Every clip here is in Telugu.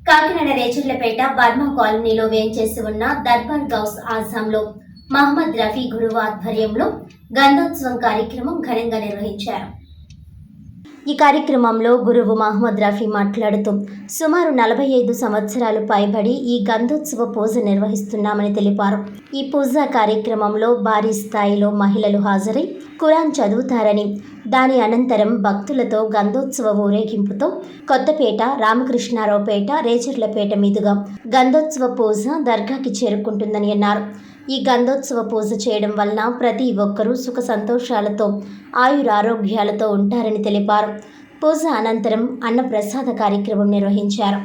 కాకినాడ రేచర్లపేట బర్మా కాలనీలో వేంచేసి ఉన్న దర్బార్ గౌస్ ఆజంలో మహమ్మద్ రఫీ గురువు ఆధ్వర్యంలో గంధోత్సవం కార్యక్రమం ఘనంగా నిర్వహించారు. ఈ కార్యక్రమంలో గురువు మహమ్మద్ రఫీ మాట్లాడుతూ సుమారు 45 సంవత్సరాలు పైబడి ఈ గంధోత్సవ పూజ నిర్వహిస్తున్నామని తెలిపారు. ఈ పూజా కార్యక్రమంలో భారీ స్థాయిలో మహిళలు హాజరై ఖురాన్ చదువుతారని, దాని అనంతరం భక్తులతో గంధోత్సవ ఊరేగింపుతో కొత్తపేట, రామకృష్ణారావుపేట, రేచర్లపేట మీదుగా గంధోత్సవ పూజ దర్గాకి చేరుకుంటుందని అన్నారు. ఈ గంధోత్సవ పూజ చేయడం వలన ప్రతి ఒక్కరూ సుఖ సంతోషాలతో ఆయురారోగ్యాలతో ఉంటారని తెలిపారు. పూజ అనంతరం అన్నప్రసాద కార్యక్రమం నిర్వహించారు.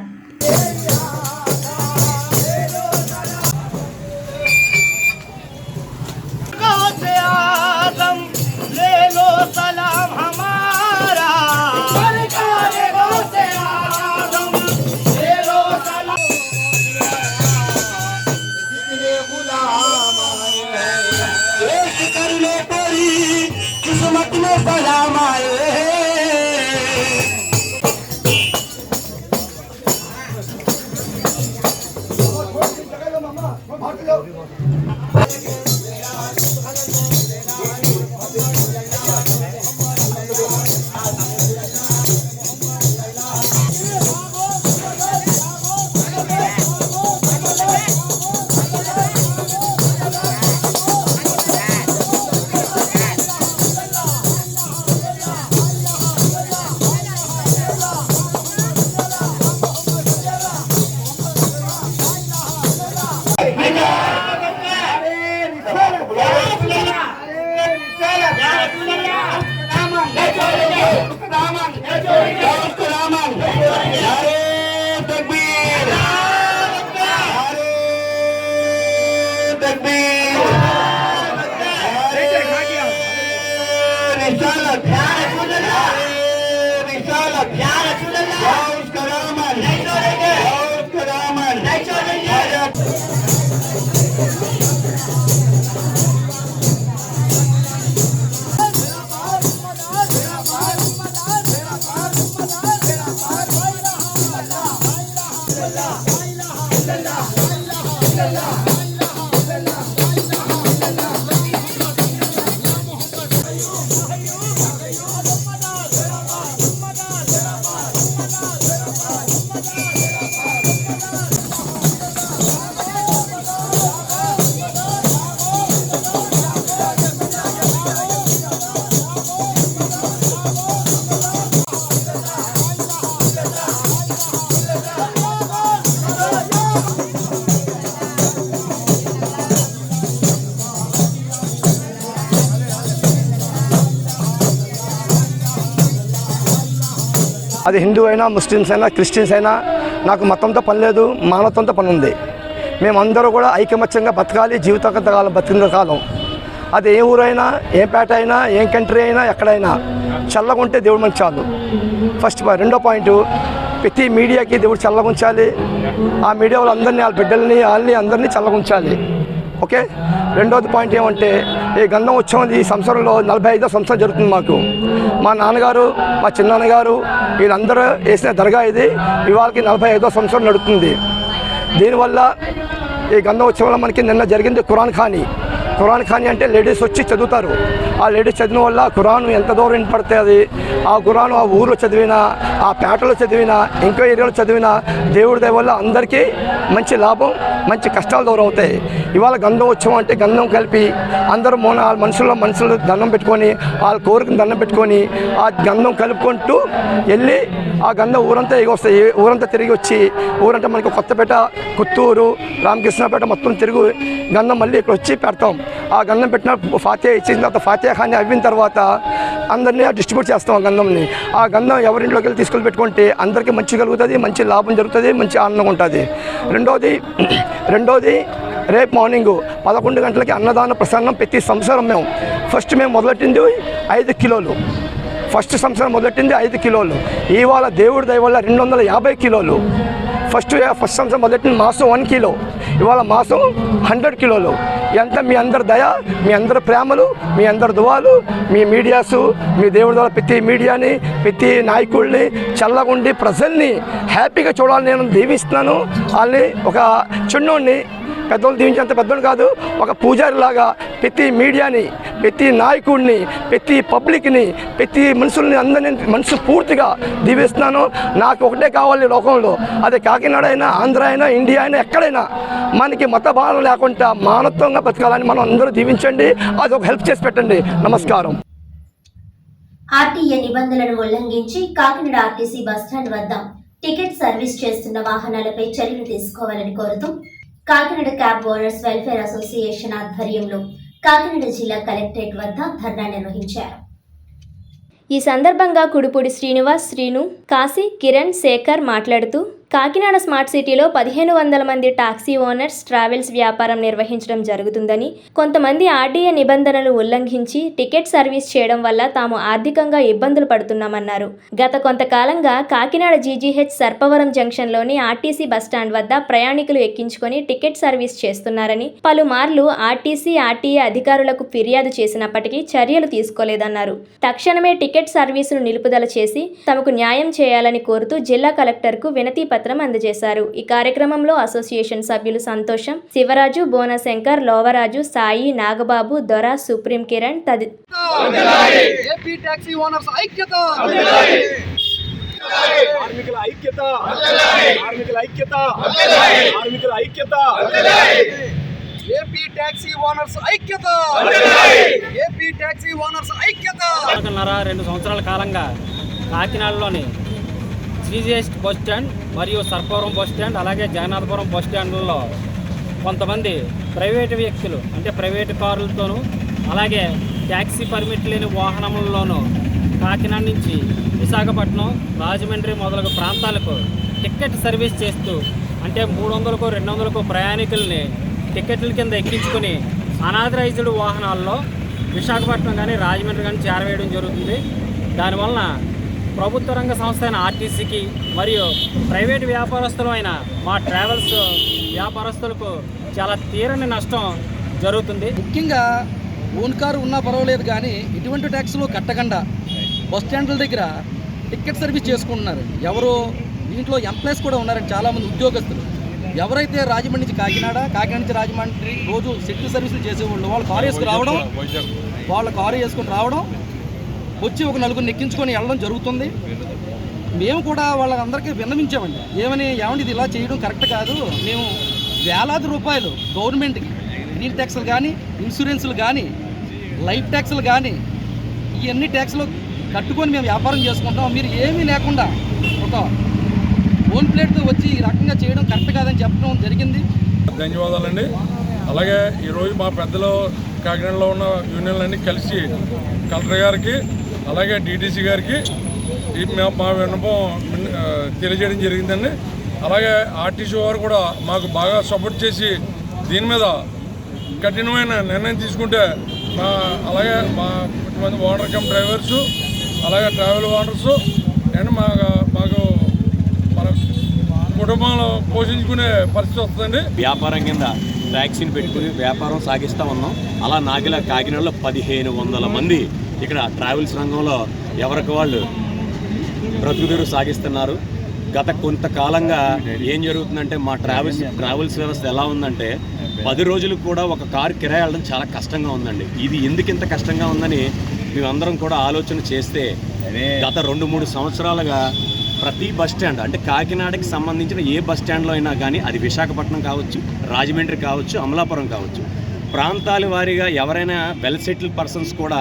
అది హిందూ అయినా, ముస్లిమ్స్ అయినా, క్రిస్టియన్స్ అయినా నాకు మతంతో పని లేదు, మానవత్వంతో పని ఉంది. మేమందరూ కూడా ఐకమత్యంగా బతకాలి, జీవితకాలం బతికిన కాలం. అది ఏ ఊరైనా, ఏ పేట అయినా, ఏం కంట్రీ అయినా, ఎక్కడైనా చల్లగా ఉంటే దేవుడు మనకు చాలు. ఫస్ట్ రెండో పాయింట్, ప్రతి మీడియాకి దేవుడు చల్లగా ఉంచాలి. ఆ మీడియా వాళ్ళందరినీ, వాళ్ళ బిడ్డల్ని, వాళ్ళని అందరినీ చల్లగా ఉంచాలి. ఓకే. రెండోది పాయింట్ ఏమంటే, ఈ గంధం ఉత్సవం ఈ సంవత్సరంలో 45వ సంవత్సరం జరుగుతుంది. మాకు మా నాన్నగారు, మా చిన్నాన్నగారు వీళ్ళందరూ వేసిన దర్గా ఇది ఇవాళకి 45వ సంవత్సరం నడుస్తుంది. దీనివల్ల ఈ గంధం ఉత్సవంలో మనకి నిన్న జరిగింది ఖురాన్ ఖానీ అంటే లేడీస్ వచ్చి చదువుతారు. ఆ లేడీస్ చదివిన వల్ల ఖురాన్ ఎంత దూరం వినపడుతుంది. ఆ ఖురాన్ ఆ ఊళ్ళో చదివినా, ఆ పేటలో చదివినా, ఇంకో ఏరియాలో చదివినా దేవుడి దయ వల్ల అందరికీ మంచి లాభం, మంచి కష్టాలు దూరం అవుతాయి. ఇవాళ గంధం ఉత్సవం అంటే గంధం కలిపి అందరూ వాళ్ళ మనుషులు దండం పెట్టుకొని, వాళ్ళ కోరికను దండం పెట్టుకొని ఆ గంధం కలుపుకుంటూ వెళ్ళి ఆ గంధం ఊరంతా ఎగొస్తాయి. ఊరంతా తిరిగి వచ్చి, ఊరంతా మనకి కొత్తపేట, పుత్తూరు, రామకృష్ణపేట మొత్తం తిరిగి గంధం మళ్ళీ ఇక్కడ వచ్చి పెడతాం. ఆ గంధం పెట్టిన ఫాతిహా ఇచ్చిన తర్వాత, ఫాతిహా ఖానీ అయిన తర్వాత అందరినీ డిస్ట్రిబ్యూట్ చేస్తాం. ఆ గంధంని, ఆ గంధం ఎవరింట్లోకి వెళ్ళి తీసుకెళ్ళి పెట్టుకుంటే అందరికీ మంచి కలుగుతుంది, మంచి లాభం జరుగుతుంది, మంచి ఆనందంగా ఉంటుంది. రెండోది రేపు మార్నింగ్ 11 గంటలకి అన్నదాన ప్రసన్నం ప్రతి సంవత్సరం మేము మొదలెట్టింది 5 కిలోలు. ఫస్ట్ సంవత్సరం మొదలెట్టింది 5 కిలోలు. ఇవాళ దేవుడి దయ వల్ల 250 కిలోలు. ఫస్ట్ సంవత్సరం మొదటి మాసం 1 కిలో, ఇవాళ మాసం 100 కిలోలు. ఎంత మీ అందరి దయ, మీ అందరి ప్రేమలు, మీ అందరి దువాలు, మీ మీడియాసు, మీ దేవుడి ద్వారా ప్రతి మీడియాని, ప్రతి నాయకుడిని చల్లగుండి ప్రజల్ని హ్యాపీగా చూడాలని నేను దీవిస్తున్నాను. వాళ్ళని ఒక చిన్నోడిని, పెద్దోళ్ళు దీవించేంత పెద్దోడు కాదు, ఒక పూజారిలాగా ప్రతి మీడియాని, ప్రతి నాయకుడిని, ప్రతి పబ్లిక్ని, ప్రతి మనుషుల్ని అందరినీ మనసు పూర్తిగా దీవిస్తున్నాను. నాకు ఒకటే కావాలి లోకంలో, అదే కాకినాడ అయినా, ఆంధ్ర అయినా, ఇండియా అయినా, ఎక్కడైనా మనకి మత భావం లేకుండా మానవత్వంగా బతకాలని మనం అందరూ దీవించండి. అది ఒక హెల్ప్ చేసి పెట్టండి. నమస్కారం. ఆర్టీఏ నిబంధనలను ఉల్లంఘించి కాకినాడ ఆర్టీసీ బస్టాండ్ వద్ద టికెట్ సర్వీస్ చేస్తున్న వాహనాలపై చర్యలు తీసుకోవాలని కోరుతూ Kakinada cab owners welfare association ఆధ్వర్యంలో కాకినాడ జిల్లా కలెక్టరేట్ వద్ద ధర్నా నిర్వహించారు. ఈ సందర్భంగా కుడుపూడి శ్రీనివాస్, శ్రీను, కాశీ, కిరణ్, శేఖర్ మాట్లాడుతూ కాకినాడ స్మార్ట్ సిటీలో 1500 మంది టాక్సీ ఓనర్స్ ట్రావెల్స్ వ్యాపారం నిర్వహించడం జరుగుతుందని, కొంతమంది ఆర్టీఏ నిబంధనలు ఉల్లంఘించి టికెట్ సర్వీస్ చేయడం వల్ల తాము ఆర్థికంగా ఇబ్బందులు పడుతున్నామన్నారు. గత కొంతకాలంగా కాకినాడ జీజీహెచ్ సర్పవరం జంక్షన్లోని ఆర్టీసీ బస్టాండ్ వద్ద ప్రయాణికులు ఎక్కించుకొని టికెట్ సర్వీస్ చేస్తున్నారని, పలుమార్లు ఆర్టీఏ అధికారులకు ఫిర్యాదు చేసినప్పటికీ చర్యలు తీసుకోలేదన్నారు. తక్షణమే టికెట్ సర్వీసును నిలుపుదల చేసి తమకు న్యాయం చేయాలని కోరుతూ జిల్లా కలెక్టర్కు వినతి పత్రం అందజేశారు. ఈ కార్యక్రమంలో అసోసియేషన్ సభ్యులు సంతోషం, శివరాజు, బోనశంకర్, లోవరాజు, సాయి, నాగబాబు, దొర, supreme, Kiran AP taxi owners ఐక్యత. 2 సంవత్సరాల కాలంగా కాకినాడలోని జీజీహెచ్ బస్ స్టాండ్ మరియు సర్పవరం బస్ స్టాండ్, అలాగే జగన్నాథపురం బస్ స్టాండ్లలో కొంతమంది ప్రైవేటు వ్యక్తులు, అంటే ప్రైవేటు కారులతోనూ అలాగే ట్యాక్సీ పర్మిట్ లేని వాహనములలోనూ కాకినాడ నుంచి విశాఖపట్నం, రాజమండ్రి మొదలగు ప్రాంతాలకు టికెట్ సర్వీస్ చేస్తూ, అంటే 300కు 200కు ప్రయాణికుల్ని టికెట్ల కింద ఎక్కించుకొని అనాథరైజ్డ్ వాహనాల్లో విశాఖపట్నం కానీ రాజమండ్రి కానీ చేరవేయడం జరుగుతుంది. దానివలన ప్రభుత్వ రంగ సంస్థ అయిన ఆర్టీసీకి మరియు ప్రైవేటు వ్యాపారస్తులైన మా ట్రావెల్స్ వ్యాపారస్తులకు చాలా తీరని నష్టం జరుగుతుంది. ముఖ్యంగా ఓన్ కారు ఉన్నా పర్వాలేదు కానీ ఇటువంటి ట్యాక్స్లు కట్టకుండా బస్ స్టాండ్ల దగ్గర టికెట్ సర్వీస్ చేసుకుంటున్నారు. ఎవరు దీంట్లో ఎంప్లాయీస్ కూడా ఉన్నారండి, చాలామంది ఉద్యోగస్తులు. ఎవరైతే రాజమండ్రి నుంచి కాకినాడ నుంచి రాజమండ్రి రోజు సిటీ సర్వీసులు చేసేవాళ్ళు, వాళ్ళు కారు వేసుకొని రావడం, వచ్చి ఒక నలుగురిని ఎక్కించుకొని వెళ్ళడం జరుగుతుంది. మేము కూడా వాళ్ళందరికీ విన్నవించామండి. ఏమని ఇది ఇలా చేయడం కరెక్ట్ కాదు. మేము వేలాది రూపాయలు గవర్నమెంట్కి గ్రీన్ ట్యాక్స్లు కానీ, ఇన్సూరెన్సులు కానీ, లైఫ్ ట్యాక్స్లు కానీ, ఇవన్నీ ట్యాక్స్లు కట్టుకొని మేము వ్యాపారం చేసుకుంటాం. మీరు ఏమీ లేకుండా ఒక ఓన్ ప్లేట్తో వచ్చి ఈ రకంగా చేయడం కరెక్ట్ కాదని చెప్పడం జరిగింది. ధన్యవాదాలండి. అలాగే ఈరోజు మా పెద్దలు కాకినాడలో ఉన్న యూనియన్లన్నీ కలిసి కలెక్టర్ గారికి అలాగే డీటీసీ గారికి మా విన్నపం తెలియజేయడం జరిగిందండి. అలాగే ఆర్టీసీ వారు కూడా మాకు బాగా సపోర్ట్ చేసి దీని మీద కఠినమైన నిర్ణయం తీసుకుంటే అలాగే మా కొంతమంది ఓనర్ కమ్ డ్రైవర్సు, అలాగే ట్రావెల్ ఓనర్సు అండ్ మాకు మన కుటుంబాలు పోషించుకునే పరిస్థితి వస్తుందండి. వ్యాపారం కింద ట్యాక్సీని పెట్టుకుని వ్యాపారం సాగిస్తూ ఉన్నాం. అలా నాగిలా కాకినాడలో 1500 మంది ఇక్కడ ట్రావెల్స్ రంగంలో ఎవరికి వాళ్ళు బ్రతుకుదెరువు సాగిస్తున్నారు. గత కొంతకాలంగా ఏం జరుగుతుందంటే మా ట్రావెల్స్ వ్యవస్థ ఎలా ఉందంటే 10 రోజులకు కూడా ఒక కారు కిరాయి వెళ్ళడం చాలా కష్టంగా ఉందండి. ఇది ఎందుకు ఇంత కష్టంగా ఉందని మేమందరం కూడా ఆలోచన చేస్తే గత 2-3 సంవత్సరాలుగా ప్రతి బస్ స్టాండ్, అంటే కాకినాడకి సంబంధించిన ఏ బస్ స్టాండ్లో అయినా కానీ, అది విశాఖపట్నం కావచ్చు, రాజమండ్రి కావచ్చు, అమలాపురం కావచ్చు, ప్రాంతాల వారీగా ఎవరైనా వెల్ సెటిల్ పర్సన్స్ కూడా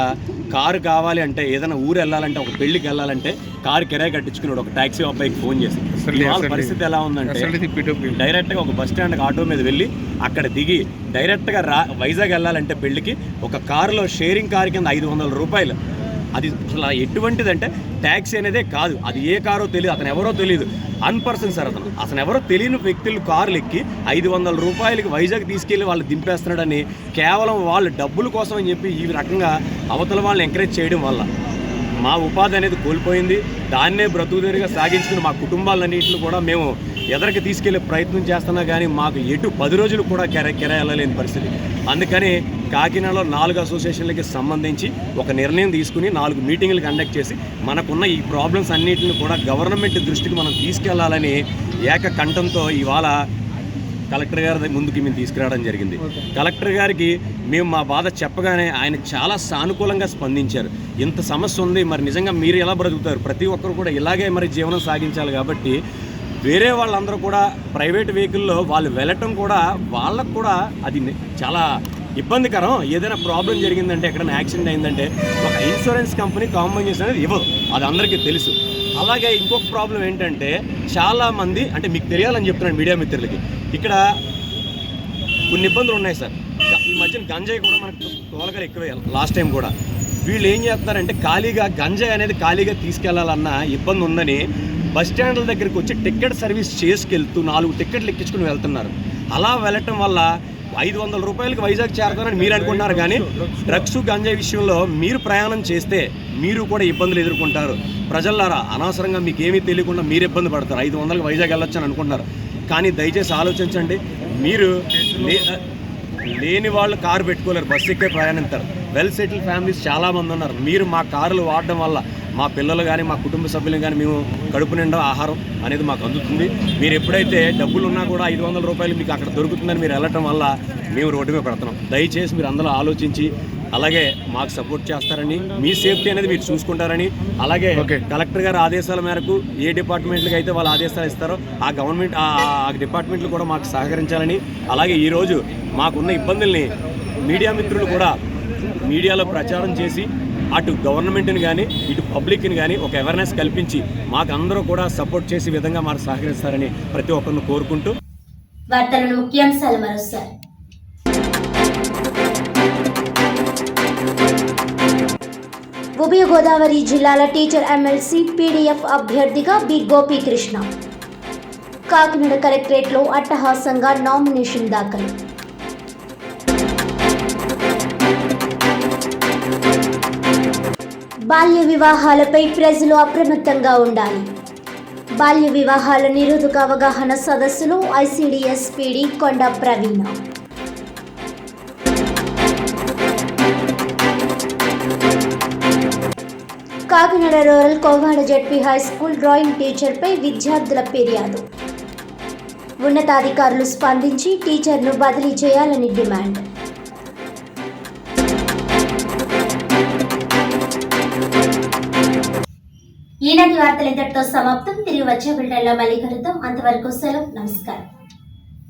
కారు కావాలి అంటే, ఏదైనా ఊరు వెళ్ళాలంటే, ఒక పెళ్లికి వెళ్ళాలంటే కారు కిరాయి కట్టించుకున్నాడు ఒక ట్యాక్సీ అబ్బాయికి ఫోన్ చేసి. వాళ్ళ పరిస్థితి ఎలా ఉందంటే డైరెక్ట్గా ఒక బస్ స్టాండ్కి ఆటో మీద వెళ్ళి అక్కడ దిగి డైరెక్ట్గా వైజాగ్ వెళ్ళాలంటే పెళ్లికి ఒక కారులో షేరింగ్ కారు కింద 500 రూపాయలు. అది అసలు ఎటువంటిదంటే ట్యాక్సీ అనేదే కాదు, అది ఏ కారో తెలియదు, అతను ఎవరో తెలియదు, అన్పర్సన్ సార్ అతను ఎవరో తెలియని వ్యక్తులు కార్లు ఎక్కి 500 రూపాయలకి వైజాగ్ తీసుకెళ్ళి వాళ్ళు దింపేస్తున్నాడని, కేవలం వాళ్ళ డబ్బుల కోసం అని చెప్పి ఈ రకంగా అవతల వాళ్ళని ఎంకరేజ్ చేయడం వల్ల మా ఉపాధి అనేది కోల్పోయింది. దాన్నే బ్రతుకుదేరుగా సాగించుకుని మా కుటుంబాలన్నింటిని కూడా మేము ఎదరికి తీసుకెళ్లే ప్రయత్నం చేస్తున్నా కానీ మాకు ఎటు 10 రోజులు కూడా కిరాయి వెళ్ళలేని పరిస్థితి. అందుకని కాకినాడలో 4 అసోసియేషన్లకి సంబంధించి ఒక నిర్ణయం తీసుకుని 4 మీటింగ్లు కండక్ట్ చేసి మనకున్న ఈ ప్రాబ్లమ్స్ అన్నింటిని కూడా గవర్నమెంట్ దృష్టికి మనం తీసుకెళ్లాలని ఏకకంఠంతో ఇవాళ కలెక్టర్ గారి ముందుకి మేము తీసుకురావడం జరిగింది. కలెక్టర్ గారికి మేము మా బాధ చెప్పగానే ఆయన చాలా సానుకూలంగా స్పందించారు. ఇంత సమస్య ఉంది, మరి నిజంగా మీరు ఎలా బ్రతుకుతారు, ప్రతి ఒక్కరు కూడా ఇలాగే మరి జీవనం సాగించాలి కాబట్టి వేరే వాళ్ళందరూ కూడా ప్రైవేట్ వెహికల్లో వాళ్ళు వెళ్ళటం కూడా వాళ్ళకు కూడా అది చాలా ఇబ్బందికరం. ఏదైనా ప్రాబ్లం జరిగిందంటే, ఎక్కడైనా యాక్సిడెంట్ అయిందంటే ఒక ఇన్సూరెన్స్ కంపెనీ కాంపెన్సేషన్ అనేది ఇవ్వదు, అది అందరికీ తెలుసు. అలాగే ఇంకొక ప్రాబ్లం ఏంటంటే చాలామంది, అంటే మీకు తెలియాలని చెప్తున్నాను మీడియా మిత్రులకి, ఇక్కడ కొన్ని ఇబ్బందులు ఉన్నాయి సార్. ఈ మధ్యన గంజాయి కూడా మనకు తోలకలు ఎక్కువ లాస్ట్ టైం కూడా. వీళ్ళు ఏం చేస్తారంటే ఖాళీగా గంజాయి అనేది ఖాళీగా తీసుకెళ్లాలన్న ఇబ్బంది ఉందని బస్ స్టాండ్ల దగ్గరికి వచ్చి టికెట్ సర్వీస్ చేసుకెళ్తూ 4 టికెట్లు ఎక్కించుకుని వెళ్తున్నారు. అలా వెళ్ళటం వల్ల 500 రూపాయలకి వైజాగ్ చేరుతారని మీరు అనుకుంటున్నారు, కానీ డ్రగ్స్ గంజాయి విషయంలో మీరు ప్రయాణం చేస్తే మీరు కూడా ఇబ్బందులు ఎదుర్కొంటారు. ప్రజలారా, అనవసరంగా మీకు ఏమీ తెలియకుండా మీరు ఇబ్బంది పడతారు. 500కి వైజాగ్ వెళ్ళొచ్చు అని అనుకుంటున్నారు, కానీ దయచేసి ఆలోచించండి. మీరు లేని వాళ్ళు కారు పెట్టుకోలేరు, బస్సు ఎక్కే ప్రయాణిస్తారు. వెల్ సెటిల్ ఫ్యామిలీస్ చాలామంది ఉన్నారు. మీరు మా కారులు వాడడం వల్ల మా పిల్లలు కానీ మా కుటుంబ సభ్యులు కానీ మేము కడుపు నిండా ఆహారం అనేది మాకు అందుతుంది. మీరు ఎప్పుడైతే డబ్బులు ఉన్నా కూడా 500 రూపాయలు మీకు అక్కడ దొరుకుతుందని మీరు వెళ్ళటం వల్ల మేము రోడ్డు మీద పెడుతున్నాం. దయచేసి మీరు అందరూ ఆలోచించి అలాగే మాకు సపోర్ట్ చేస్తారని, మీ సేఫ్టీ అనేది మీరు చూసుకుంటారని, అలాగే కలెక్టర్ గారి ఆదేశాల మేరకు ఏ డిపార్ట్మెంట్లకు అయితే వాళ్ళు ఆదేశాలు ఇస్తారో ఆ గవర్నమెంట్ ఆ డిపార్ట్మెంట్లు కూడా మాకు సహకరించాలని, అలాగే ఈరోజు మాకున్న ఇబ్బందుల్ని మీడియా మిత్రులు కూడా మీడియాలో ప్రచారం చేసి అటు గవర్నమెంట్ని కానీ ఇటు పబ్లిక్ని కానీ ఒక అవేర్నెస్ కల్పించి మాకు అందరూ కూడా సపోర్ట్ చేసే విధంగా మాకు సహకరిస్తారని ప్రతి ఒక్కరిని కోరుకుంటూ వార్తలను ముఖ్యాంశాలు మరోసారి. ఉభయ గోదావరి జిల్లాల టీచర్ ఎమ్మెల్సీ పీడీఎఫ్ అభ్యర్థిగా బి గోపీకృష్ణ. కాకినాడ కలెక్టరేట్లో అట్టహాసంగా నామినేషన్ దాఖలు. బాల్య వివాహాలపై ప్రజలు అప్రమత్తంగా ఉండాలి. బాల్య వివాహాల నిరోధక అవగాహన సదస్సులో ICDS PD Konda Praveena. Kakinada rural Kovada ZP high school drawing టీచర్పై విద్యార్థుల ఫిర్యాదు. ఉన్నతాధికారులు స్పందించి టీచర్ను బదిలీ చేయాలని డిమాండ్. ఈనాటి వార్తలు ఇంతటితో సమాప్తం. తిరిగి వచ్చే బులెటిన్లో మళ్ళీ కలుద్దాం. అంతవరకు సెలవు. నమస్కారం.